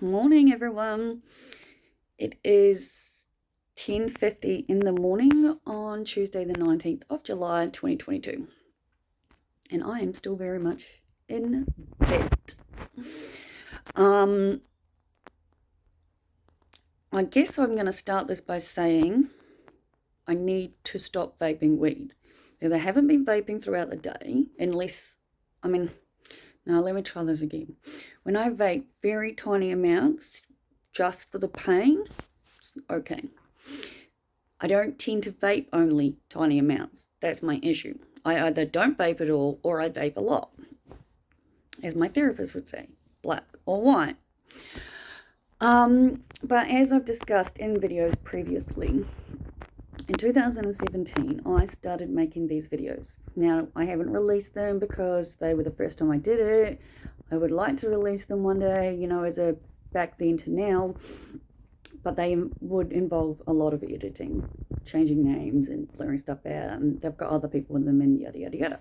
Morning, everyone. It is 10:50 in the morning on Tuesday, the 19th of July, 2022. And I am still very much in bed. I guess I'm going to start this by saying I need to stop vaping weed. Because I haven't been vaping throughout the day, now let me try this again. When I vape very tiny amounts, just for the pain, it's okay. I don't tend to vape only tiny amounts. That's my issue. I either don't vape at all or I vape a lot. As my therapist would say, black or white. But as I've discussed in videos previously, in 2017, I started making these videos. Now, I haven't released them because they were the first time I did it. I would like to release them one day, as a back then to now, but they would involve a lot of editing, changing names and blurring stuff out, and they've got other people in them and yada, yada, yada.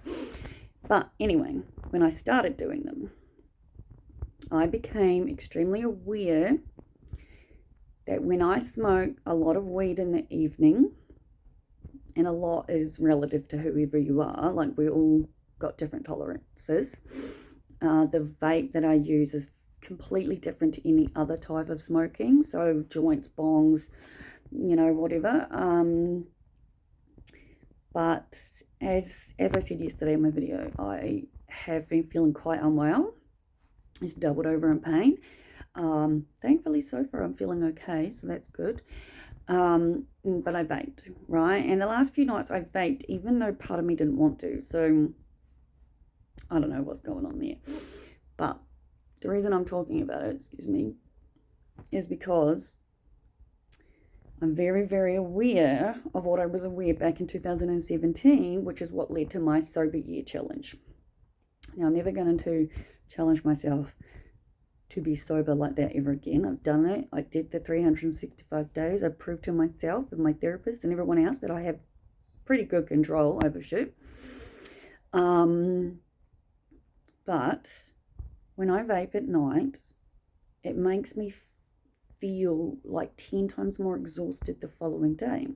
But anyway, when I started doing them, I became extremely aware that when I smoke a lot of weed in the evening, and a lot is relative to whoever you are, like we all got different tolerances. The vape that I use is completely different to any other type of smoking, so joints, bongs, whatever. But as I said yesterday in my video, I have been feeling quite unwell. It's doubled over in pain. Thankfully, so far I'm feeling okay, so that's good. But I vaped, right? And the last few nights I vaped, even though part of me didn't want to. So I don't know what's going on there. But the reason I'm talking about it, is because I'm very, very aware of what I was aware back in 2017, which is what led to my sober year challenge. Now, I'm never going to challenge myself to be sober like that ever again. I've done it. I did the 365 days. I proved to myself and my therapist and everyone else that I have pretty good control over shit. But when I vape at night, it makes me feel like 10 times more exhausted the following day.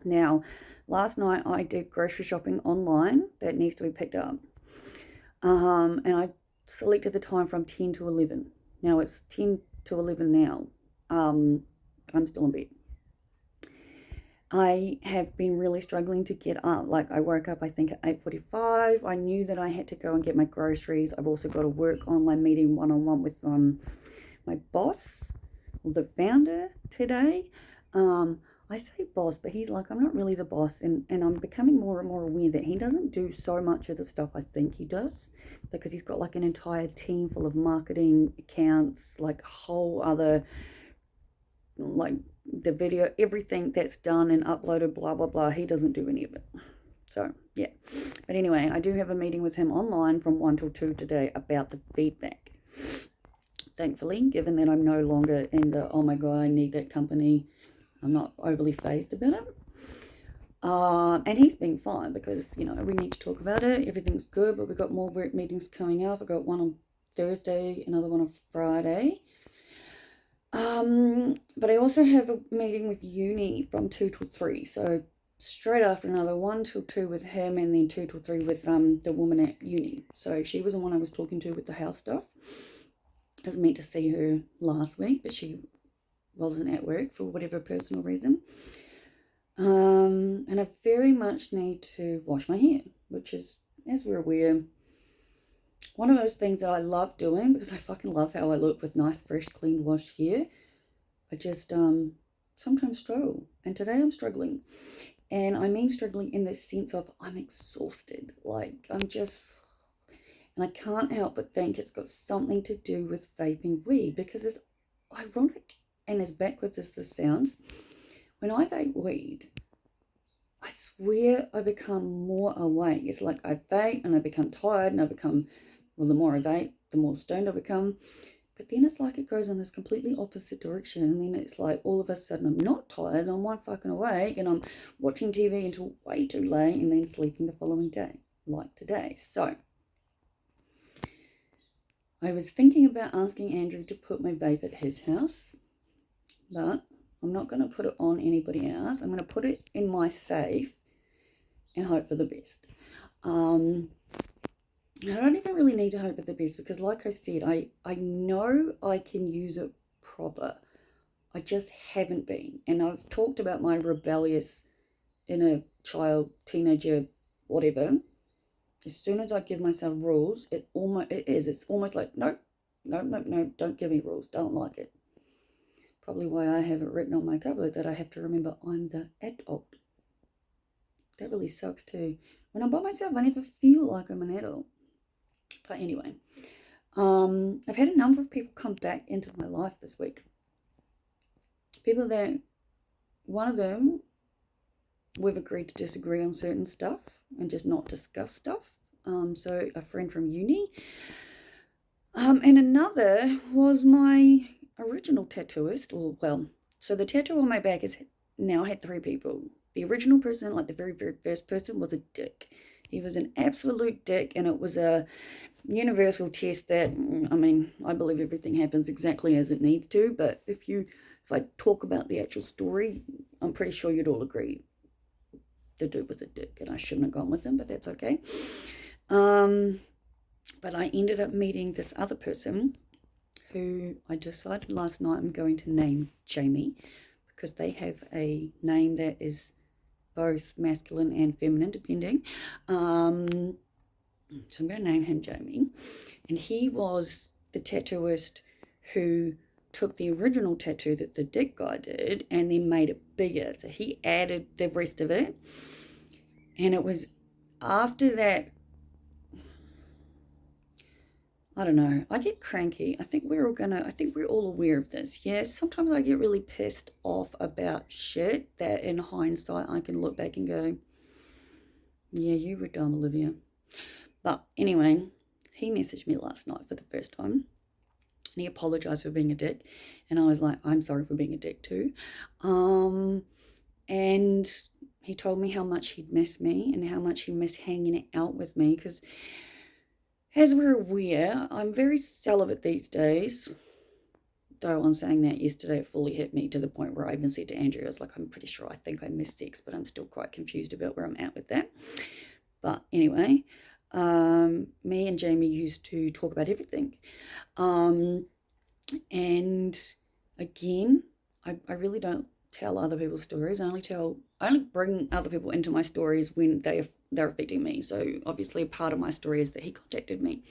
Now, last night I did grocery shopping online that needs to be picked up. And I selected the time from 10 to 11. Now it's 10 to 11 now. I'm still in bed. I have been really struggling to get up. Like I woke up, I think at 8:45. I knew that I had to go and get my groceries. I've also got a work online meeting one-on-one with my boss, or the founder today. I say boss, but he's like, I'm not really the boss. And I'm becoming more and more aware that he doesn't do so much of the stuff I think he does, because he's got like an entire team full of marketing accounts, like whole other, like the video, everything that's done and uploaded, blah, blah, blah. He doesn't do any of it. So, yeah. But anyway, I do have a meeting with him online from 1 till 2 today about the feedback. Thankfully, given that I'm no longer in the, oh my God, I need that company, I'm not overly phased about it. And he's been fine because, we need to talk about it. Everything's good, but we've got more work meetings coming up. I've got one on Thursday, another one on Friday. But I also have a meeting with uni from 2 till 3. So straight after another 1 till 2 with him, and then 2 till 3 with the woman at uni. So she was the one I was talking to with the house stuff. I was meant to see her last week, but she wasn't at work for whatever personal reason. And I very much need to wash my hair, which is, as we're aware, one of those things that I love doing because I fucking love how I look with nice, fresh, clean, washed hair. I just sometimes struggle. And today I'm struggling. And I mean struggling in the sense of I'm exhausted. Like and I can't help but think it's got something to do with vaping weed, because it's ironic. And as backwards as this sounds, when I vape weed, I swear I become more awake. It's like I vape and I become tired, and the more I vape, the more stoned I become. But then it's like it goes in this completely opposite direction. And then it's like all of a sudden I'm not tired, I'm wide fucking awake, and I'm watching TV until way too late and then sleeping the following day, like today. So I was thinking about asking Andrew to put my vape at his house, but I'm not going to put it on anybody else. I'm going to put it in my safe and hope for the best. I don't even really need to hope for the best because, like I said, I know I can use it proper. I just haven't been. And I've talked about my rebellious inner child, teenager, whatever. As soon as I give myself rules, it's almost like, no, don't give me rules, don't like it. Probably why I have it written on my cupboard that I have to remember I'm the adult. That really sucks too. When I'm by myself, I never feel like I'm an adult. But anyway, I've had a number of people come back into my life this week. People that, one of them, we've agreed to disagree on certain stuff and just not discuss stuff. So a friend from uni. And another was my original tattooist. So the tattoo on my back has now had 3 people. The original person, like the very, very first person, was a dick. He was an absolute dick, and it was a universal test that, I believe everything happens exactly as it needs to, but if I talk about the actual story, I'm pretty sure you'd all agree the dude was a dick, and I shouldn't have gone with him, but that's okay. But I ended up meeting this other person who I decided last night I'm going to name Jamie, because they have a name that is both masculine and feminine, depending. So I'm going to name him Jamie. And he was the tattooist who took the original tattoo that the dick guy did and then made it bigger. So he added the rest of it. And it was after that, I don't know, I get cranky. I think we're all aware of this. Yes, sometimes I get really pissed off about shit that in hindsight I can look back and go, yeah, you were dumb, Olivia. But anyway, he messaged me last night for the first time, and he apologized for being a dick. And I was like, I'm sorry for being a dick too. And he told me how much he'd miss me and how much he missed hanging out with me, because as we're aware, I'm very celibate these days. Though on saying that yesterday, it fully hit me to the point where I even said to Andrew, I was like, I'm pretty sure I think I miss sex, but I'm still quite confused about where I'm at with that. But anyway, me and Jamie used to talk about everything. And again, I really don't tell other people's stories. I only bring other people into my stories when they're affecting me. So obviously a part of my story is that he contacted me.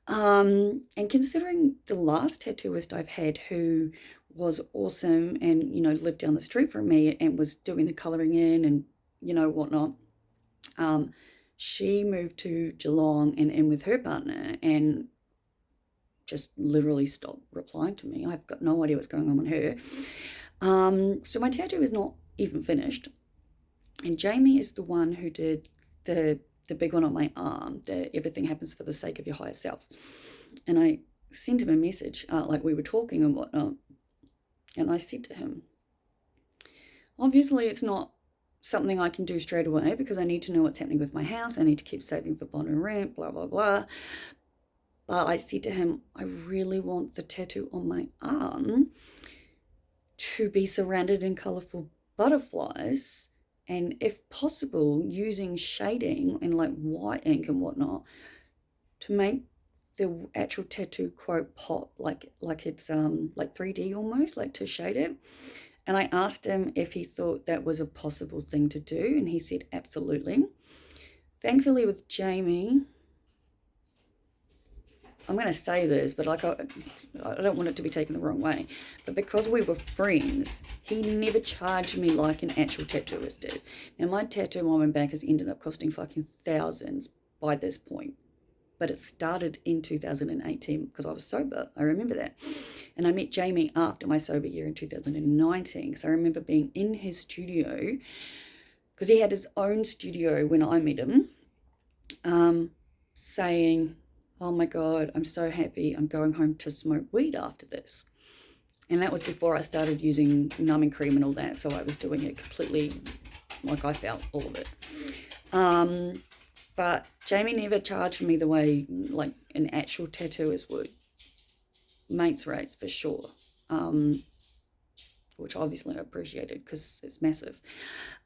And considering the last tattooist I've had, who was awesome and, lived down the street from me and was doing the colouring in and, whatnot, she moved to Geelong and in with her partner and just literally stopped replying to me. I've got no idea what's going on with her. So my tattoo is not even finished. And Jamie is the one who did the big one on my arm, the everything happens for the sake of your higher self. And I sent him a message, like we were talking and whatnot. And I said to him, obviously it's not something I can do straight away because I need to know what's happening with my house. I need to keep saving for bond and rent, blah, blah, blah. But I said to him, I really want the tattoo on my arm to be surrounded in colourful butterflies, and if possible using shading and like white ink and whatnot to make the actual tattoo quote pop like it's like 3D almost, like to shade it. And I asked him if he thought that was a possible thing to do, and he said absolutely. Thankfully with Jamie, I'm going to say this, but like I don't want it to be taken the wrong way, but because we were friends, he never charged me like an actual tattooist did. Now my tattoo on my back has ended up costing fucking thousands by this point, but it started in 2018 because I was sober. I remember that. And I met Jamie after my sober year in 2019, so I remember being in his studio because he had his own studio when I met him, saying, oh my God, I'm so happy I'm going home to smoke weed after this. And that was before I started using numbing cream and all that. So I was doing it completely like I felt, all of it. But Jamie never charged me the way like an actual tattooist would. Mates rates for sure. Which obviously I appreciated because it's massive.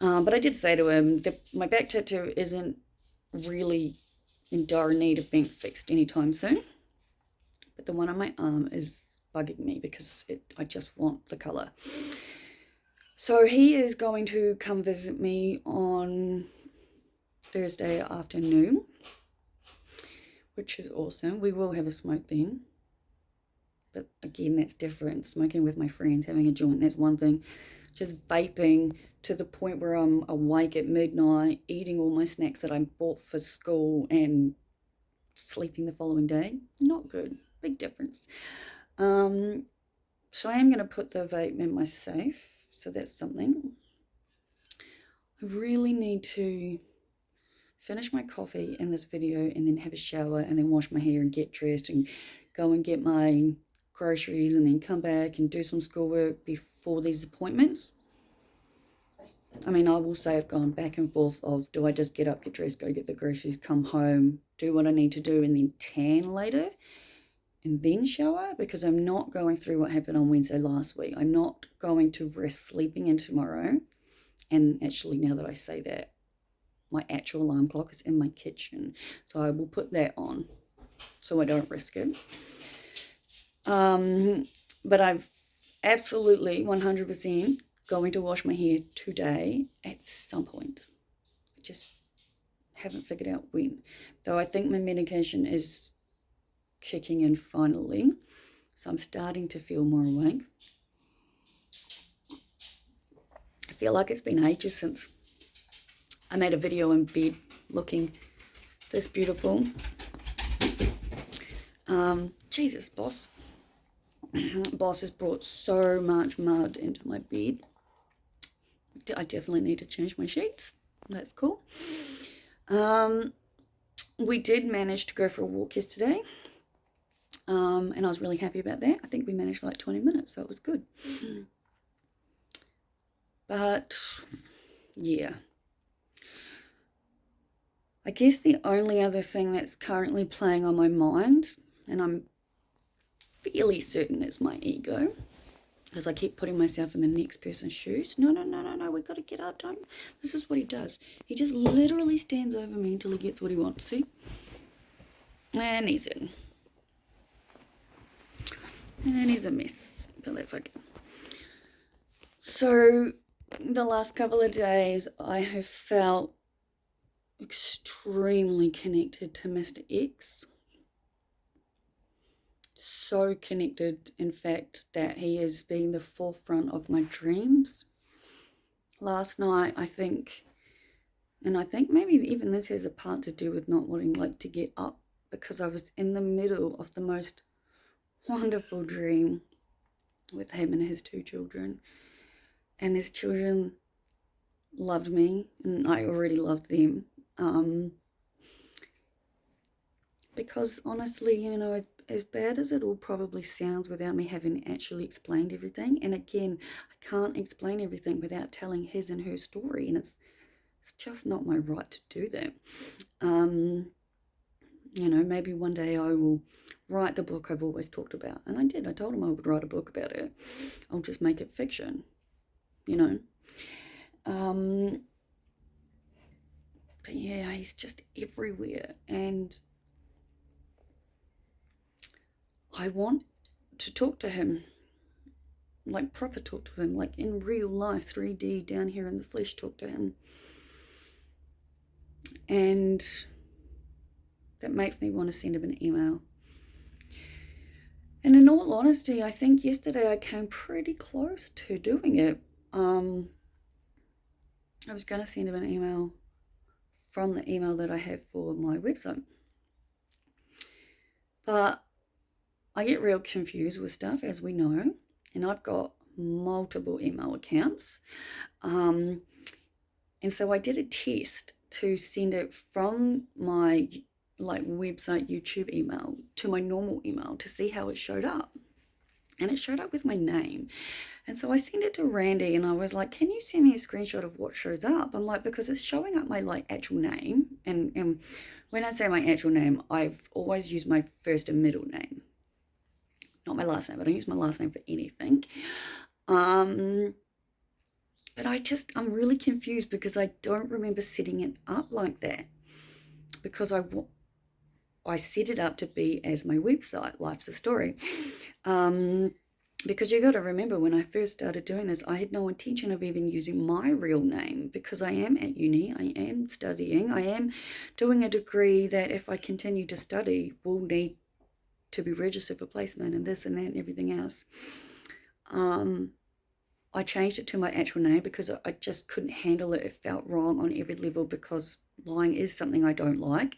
But I did say to him that my back tattoo isn't really in dire need of being fixed anytime soon. But the one on my arm is bugging me because I just want the colour. So he is going to come visit me on Thursday afternoon, which is awesome. We will have a smoke then. But again, that's different. Smoking with my friends, having a joint, that's one thing. Just vaping to the point where I'm awake at midnight, eating all my snacks that I bought for school and sleeping the following day. Not good. Big difference. So I am going to put the vape in my safe. So that's something. I really need to finish my coffee in this video and then have a shower and then wash my hair and get dressed and go and get my groceries and then come back and do some schoolwork before these appointments. I mean, I will say I've gone back and forth of, do I just get up, get dressed, go get the groceries, come home, do what I need to do, and then tan later and then shower? Because I'm not going through what happened on Wednesday last week. I'm not going to risk sleeping in tomorrow. And actually, now that I say that, my actual alarm clock is in my kitchen, so I will put that on so I don't risk it. But I've absolutely 100% going to wash my hair today at some point. I just haven't figured out when. Though I think my medication is kicking in finally, so I'm starting to feel more awake. I feel like it's been ages since I made a video in bed looking this beautiful. Jesus, boss. Boss has brought so much mud into my bed. I definitely need to change my sheets. That's cool. We did manage to go for a walk yesterday. And I was really happy about that. I think we managed for like 20 minutes, so it was good. But, yeah. I guess the only other thing that's currently playing on my mind, and I'm fairly certain it's my ego, because I keep putting myself in the next person's shoes. No, we've got to get up, don't. This is what he does. He just literally stands over me until he gets what he wants. See? And he's in. And he's a mess, but that's okay. So, the last couple of days, I have felt extremely connected to Mr. X. So connected, in fact, that he has been the forefront of my dreams. Last night, I think maybe even this has a part to do with not wanting to get up, because I was in the middle of the most wonderful dream with him and his two children. And his children loved me, and I already loved them. Because honestly, as bad as it all probably sounds without me having actually explained everything, and again, I can't explain everything without telling his and her story, and it's just not my right to do that. Maybe one day I will write the book I've always talked about, and I did. I told him I would write a book about it. I'll just make it fiction, But yeah, he's just everywhere, and I want to talk to him, proper talk to him, in real life, 3D, down here in the flesh, talk to him. And that makes me want to send him an email. And in all honesty, I think yesterday I came pretty close to doing it. I was going to send him an email from the email that I have for my website. But I get real confused with stuff, as we know, and I've got multiple email accounts. And so I did a test to send it from my website YouTube email to my normal email to see how it showed up. and it showed up with my name. And so I sent it to Randy and I was like, can you send me a screenshot of what shows up? I'm like, because it's showing up my like actual name. And when I say my actual name, I've always used my first and middle name, not my last name. I don't use my last name for anything. But I'm really confused because I don't remember setting it up like that, because I set it up to be as my website, Life's a Story. Because you got to remember, when I first started doing this, I had no intention of even using my real name, because I am at uni, I am studying, I am doing a degree that if I continue to study will need to be registered for placement and this and that and everything else. I changed it to my actual name because I just couldn't handle it. It felt wrong on every level, because lying is something I don't like.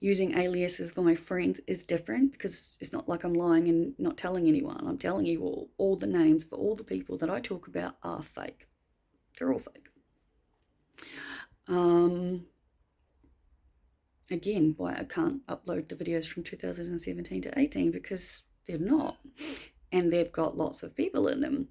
Using aliases for my friends is different, because it's not like I'm lying and not telling anyone. I'm telling you all the names for all the people that I talk about are fake. They're all fake. Again, why I can't upload the videos from 2017 to 18, because they're not. And they've got lots of people in them.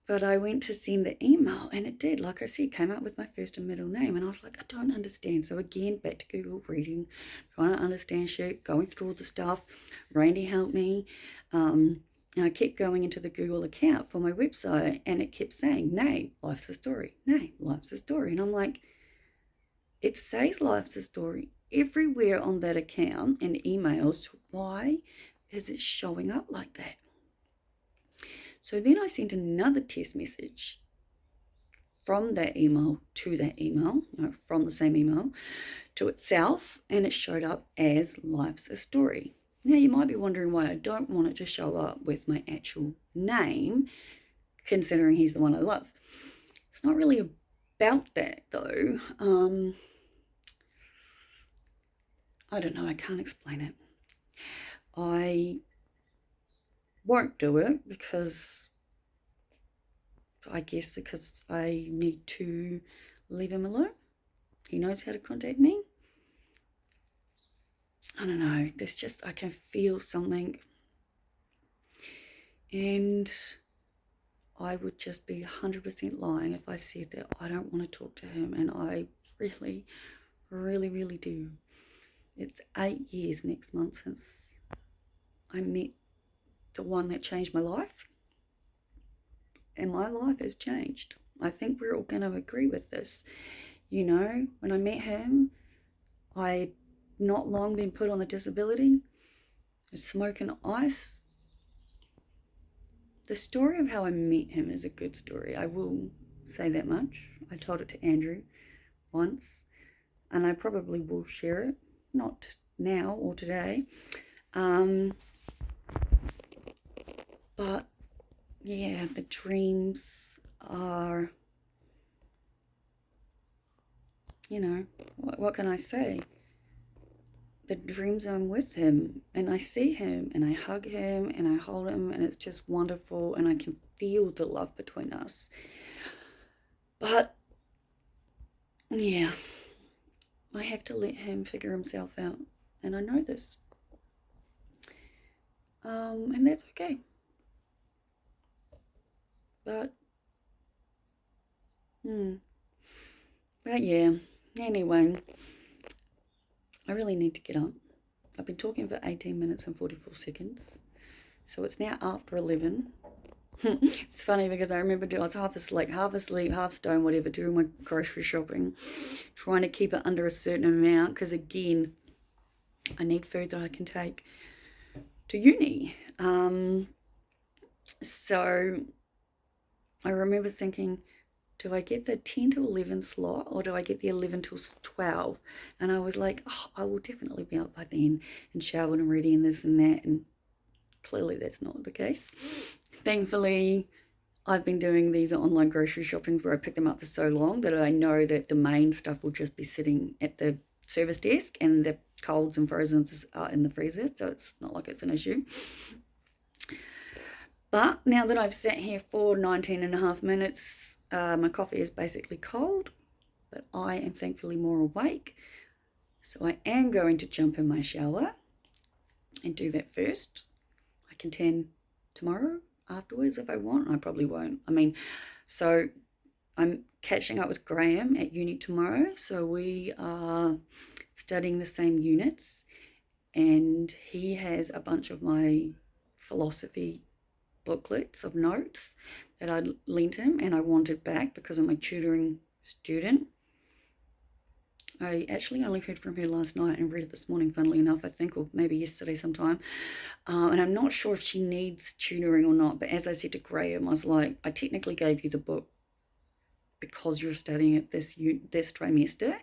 But I went to send the email and it did, like I said, came out with my first and middle name. And I was like, I don't understand. So again, back to Google, reading, trying to understand shit, going through all the stuff. Randy helped me. And I kept going into the Google account for my website and it kept saying, name, Life's a Story, name, Life's a Story. And I'm like, it says Life's a Story everywhere on that account and emails. Why is it showing up like that? So then I sent another test message from that email to that email, from the same email to itself, and it showed up as Life's a Story. Now you might be wondering why I don't want it to show up with my actual name, considering he's the one I love. It's not really about that though. I don't know, I can't explain it. I won't do it because I need to leave him alone. He knows how to contact me. I don't know, I can feel something, and I would just be 100% lying if I said that I don't want to talk to him, and I really, really, really do. It's 8 years next month since I met the one that changed my life, and my life has changed. I think we're all going to agree with this. You know, when I met him, I'd not long been put on a disability, smoking ice. The story of how I met him is a good story. I will say that much. I told it to Andrew once, and I probably will share it, not now or today. But yeah, the dreams are, you know, what can I say? The dreams I'm with him, and I see him and I hug him and I hold him, and it's just wonderful, and I can feel the love between us. But yeah, I have to let him figure himself out, and I know this. And that's okay. But yeah, anyway, I really need to get up. I've been talking for 18 minutes and 44 seconds. So it's now after 11. It's funny because I remember I was half asleep, half stone, whatever, doing my grocery shopping, trying to keep it under a certain amount, because again, I need food that I can take to uni. So I remember thinking, do I get the 10 to 11 slot or do I get the 11 to 12? And I was like, oh, I will definitely be up by then and showered and ready and this and that. And clearly that's not the case. Thankfully, I've been doing these online grocery shoppings where I pick them up for so long that I know that the main stuff will just be sitting at the service desk and the colds and frozens are in the freezer. So it's not like it's an issue. But now that I've sat here for 19 and a half minutes, my coffee is basically cold, but I am thankfully more awake. So I am going to jump in my shower and do that first. I can tan tomorrow afterwards if I want. I probably won't. I mean, so I'm catching up with Graham at uni tomorrow. So we are studying the same units, and he has a bunch of my philosophy booklets of notes that I lent him and I wanted back because I'm a tutoring student. I actually only heard from her last night and read it this morning, funnily enough, I think, or maybe yesterday sometime. And I'm not sure if she needs tutoring or not, but as I said to Graham, I was like, I technically gave you the book because you're studying it this trimester.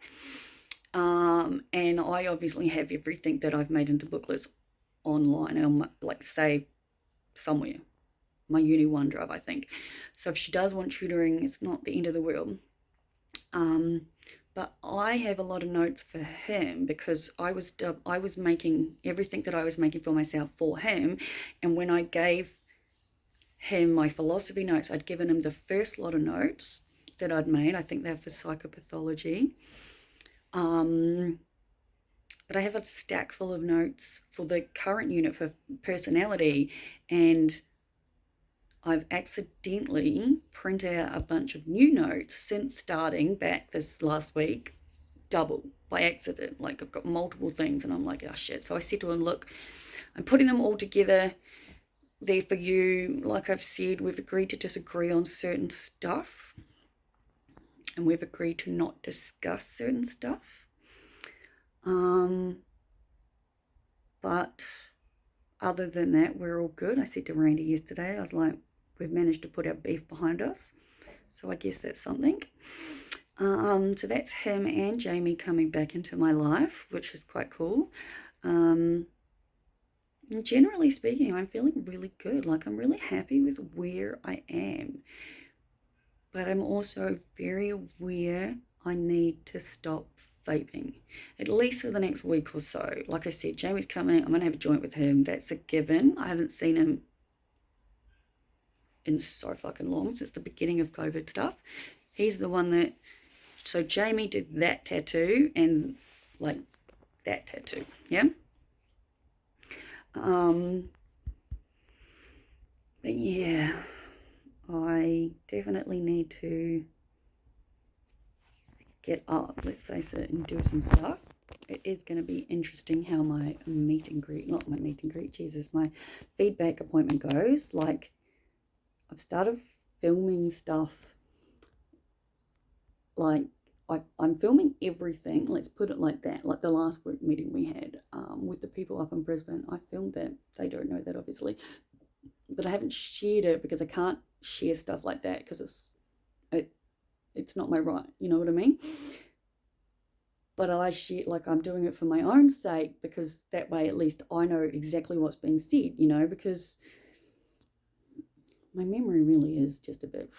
And I obviously have everything that I've made into booklets online and like saved somewhere. My uni OneDrive, I think. So if she does want tutoring, it's not the end of the world. But I have a lot of notes for him because I was making everything that I was making for myself for him, and when I gave him my philosophy notes, I'd given him the first lot of notes that I'd made. I think they're for psychopathology. But I have a stack full of notes for the current unit for personality, and I've accidentally printed out a bunch of new notes since starting back this last week, double by accident. Like I've got multiple things and I'm like, oh shit. So I said to him, look, I'm putting them all together there for you. Like I've said, we've agreed to disagree on certain stuff and we've agreed to not discuss certain stuff. But other than that, we're all good. I said to Randy yesterday, I was like, we've managed to put our beef behind us. So I guess that's something. So that's him and Jamie coming back into my life, which is quite cool. Generally speaking, I'm feeling really good. Like I'm really happy with where I am. But I'm also very aware I need to stop vaping, at least for the next week or so. Like I said, Jamie's coming. I'm going to have a joint with him. That's a given. I haven't seen him in so fucking long, since the beginning of COVID stuff. He's the one that, so Jamie did that tattoo and like that tattoo, yeah. But yeah, I definitely need to get up, let's face it, and do some stuff. It is going to be interesting how my meet and greet, not my meet and greet, Jesus, my feedback appointment goes. Like, I've started filming stuff, like, I'm filming everything, let's put it like that. Like the last work meeting we had with the people up in Brisbane, I filmed that. They don't know that, obviously. But I haven't shared it because I can't share stuff like that because it's not my right, you know what I mean? But I share, like I'm doing it for my own sake because that way at least I know exactly what's being said, you know, because my memory really is just a bit,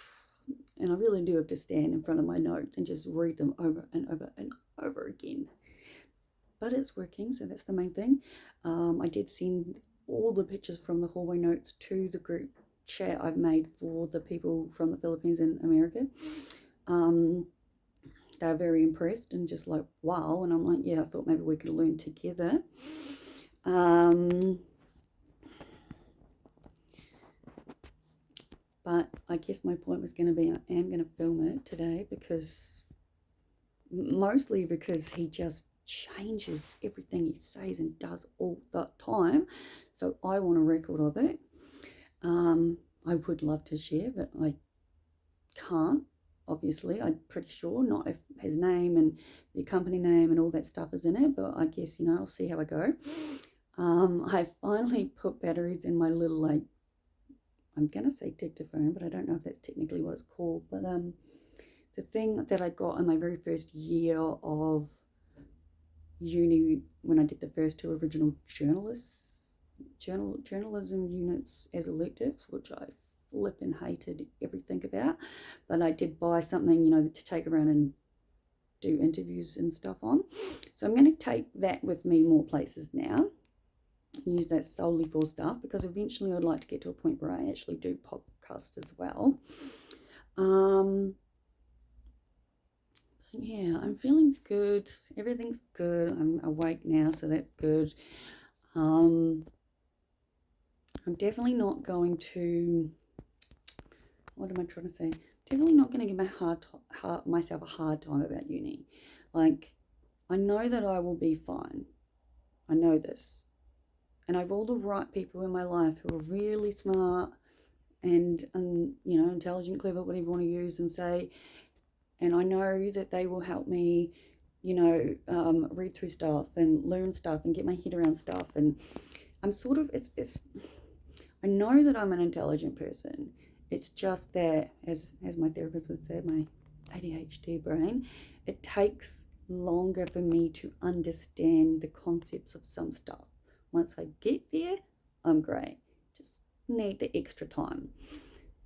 and I really do have to stand in front of my notes and just read them over and over and over again. But it's working, so that's the main thing. I did send all the pictures from the hallway notes to the group chat I've made for the people from the Philippines and America. They're very impressed and just like, wow. And I'm like, yeah, I thought maybe we could learn together. But I guess my point was going to be, I am going to film it today because, mostly because he just changes everything he says and does all the time. So I want a record of it. I would love to share, but I can't, obviously. I'm pretty sure not if his name and the company name and all that stuff is in it, but I guess, you know, I'll see how I go. I finally put batteries in my little, like, I'm gonna say dictaphone, but I don't know if that's technically what it's called. But the thing that I got in my very first year of uni, when I did the first two original journalism units as electives, which I flipping hated everything about, but I did buy something, you know, to take around and do interviews and stuff on. So I'm going to take that with me more places now, use that solely for stuff, because eventually I'd like to get to a point where I actually do podcast as well. Yeah, I'm feeling good. Everything's good. I'm awake now, so that's good. I'm definitely not going to, what am I trying to say? Definitely not going to give myself a hard time about uni. Like, I know that I will be fine. I know this. And I have all the right people in my life who are really smart and you know, intelligent, clever, whatever you want to use and say. And I know that they will help me, you know, read through stuff and learn stuff and get my head around stuff. And I'm sort of, it's I know that I'm an intelligent person. It's just that, as my therapist would say, my ADHD brain, it takes longer for me to understand the concepts of some stuff. Once I get there, I'm great. Just need the extra time.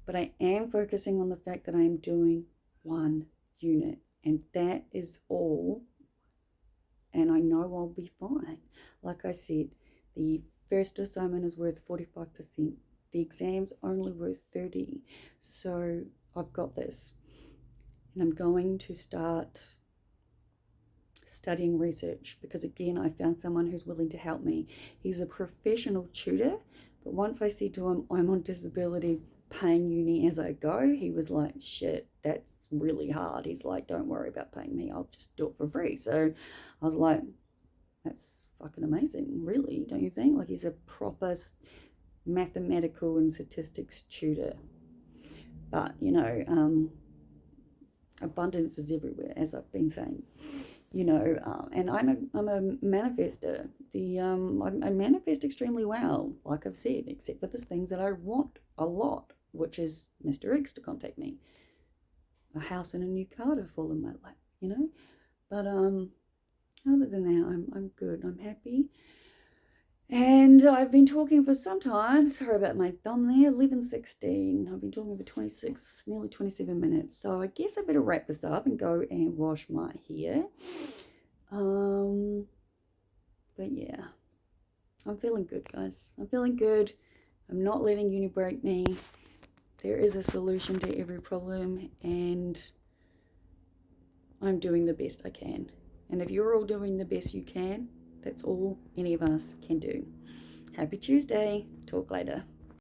But I am focusing on the fact that I am doing one unit, and that is all. And I know I'll be fine. Like I said, the first assignment is worth 45%. The exam's only worth 30. So I've got this. And I'm going to start studying research because, again, I found someone who's willing to help me. He's a professional tutor, but once I said to him, I'm on disability, paying uni as I go, he was like, shit, that's really hard. He's like, don't worry about paying me, I'll just do it for free. So I was like, that's fucking amazing, really, don't you think? Like, he's a proper mathematical and statistics tutor. But, you know, abundance is everywhere, as I've been saying. You know, and I'm a manifester. I manifest extremely well, like I've said, except for the things that I want a lot, which is Mr. X to contact me, a house and a new car to fall in my lap, you know. But other than that, I'm good. I'm happy. And I've been talking for some time. Sorry about my thumb there. 11:16. I've been talking for 26, nearly 27 minutes. So I guess I better wrap this up and go and wash my hair. But yeah, I'm feeling good, guys. I'm feeling good. I'm not letting uni break me. There is a solution to every problem, and I'm doing the best I can. And if you're all doing the best you can, that's all any of us can do. Happy Tuesday. Talk later.